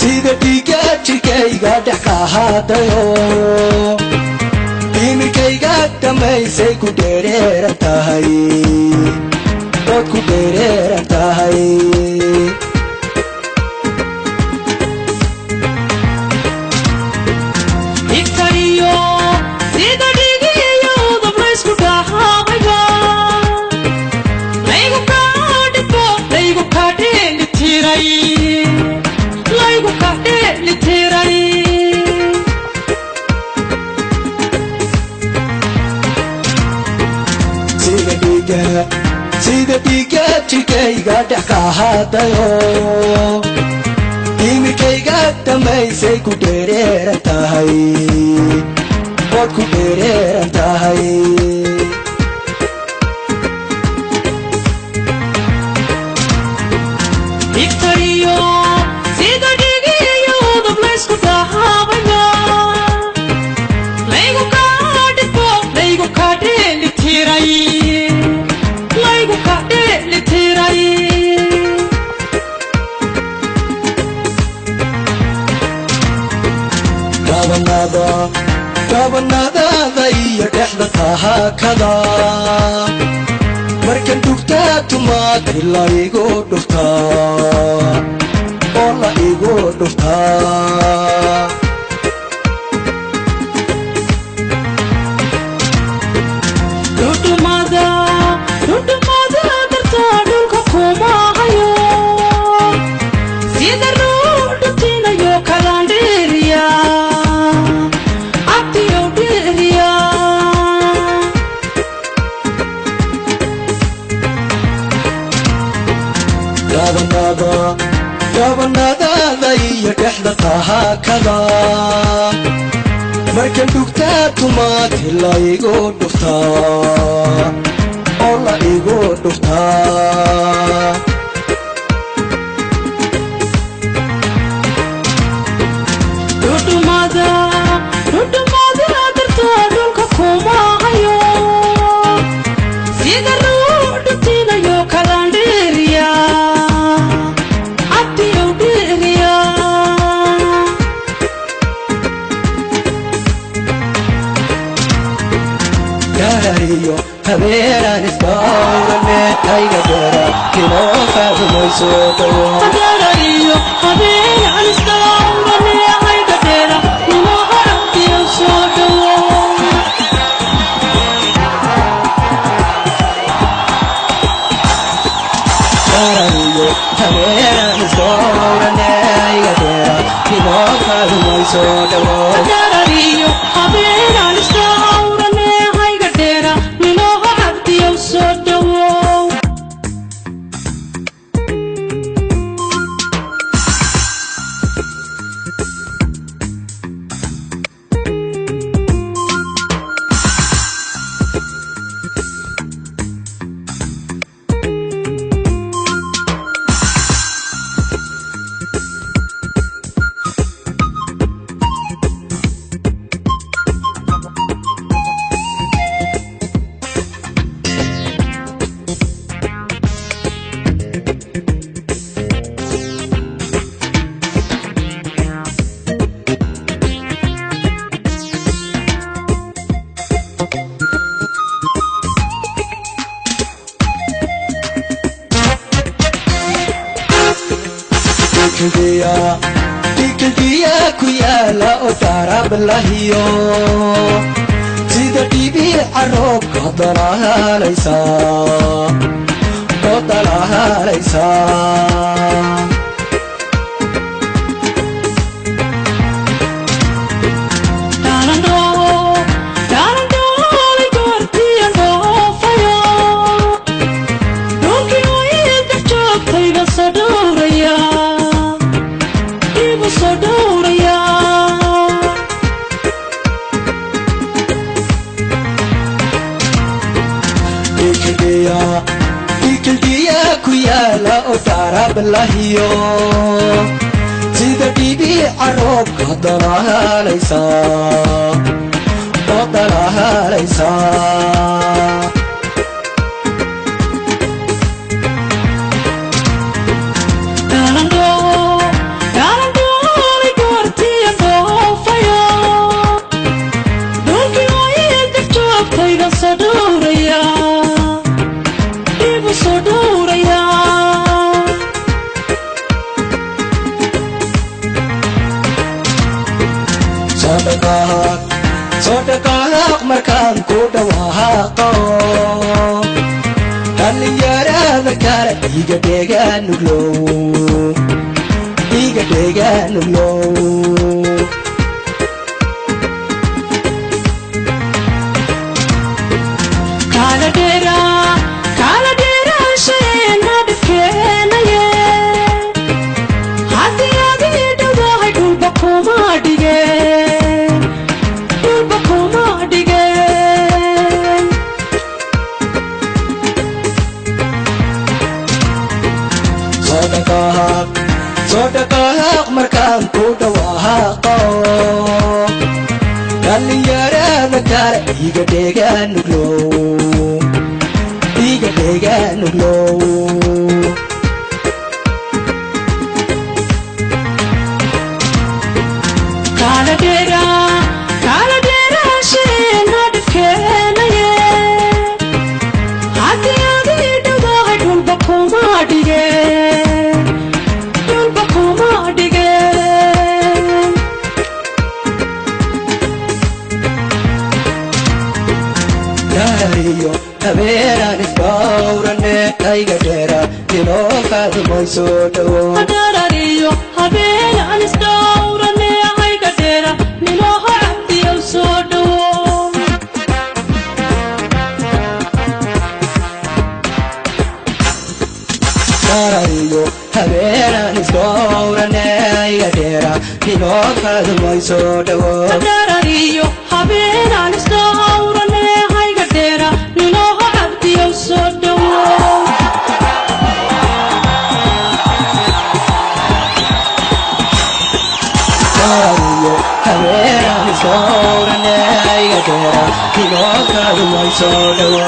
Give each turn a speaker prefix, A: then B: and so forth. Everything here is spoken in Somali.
A: sida dhiiga jirkayga dhex ka ahaadayo dhimirkayga dhammaysay ku dheereeran tahay ood ku dheereeran tahay sida dhiiga jirkayga dhex ka ahaadayo dhimirkayga dhammaysay ku dheereeran tahay ood ku dheereeran tahay gabanadada iyo dhexda tahaakada markan dhugtaa tumaad la igu dhuftaa oo la igu dhuftaa dhudhumada dartaa dhulka kuma hayo sida ruu dhubtinayo kalandheeriya gabanadada iyo dhexda tahaakada markan dhugtaa tumaad la igu dhuftaa oo la igu dhuftaa dhudhumada dartaa dhulka kuma hayo sida ruu dhubtinayo kalandheeriya habeenaan isdawrane ayga dheera inoo faadumayso dhawo habeenaan isdawrane ayga dheera inoo harabtiyo soo dhawo habeenaan isdawrane ayga dheera inoo faadumayso dhawo habeenaan isdawrane ayga dheera dhiigadiya ku yaala oo darab lahiyo sida dhibiica roobka dalahaalaysaa
B: balahiyo sida bibi arobka dalahalaysa dalahalaysa sodaqaaq markaan ku dhawaaqo dhallinyarada kale iga dheegaanuglow kala dheeraasheen hadhifkeenaye haddii adii dhawahay dhulba kuma dhige sodaqaaq markaan ku dhawaaqo dhallinyarada kale iga dheegaanuglow kala dheeraasheen hadhifkeenaye haddii adii dhawahay dhulba kuma dhige habeenaan isdhowrane ayga dheera inoo kaadmayso dhawo darariyo habeenaan isdhowrane ayga dheera ninoo cabdiyow soo dhawo darariyo habeenaan isdhowrane ayga dheera ninoo kaadmayso dhawo darariyo habeenaan isdhowrane ayga dheera habeenaan isdhowrane ayga dheera ninoo kaadmayso dhawo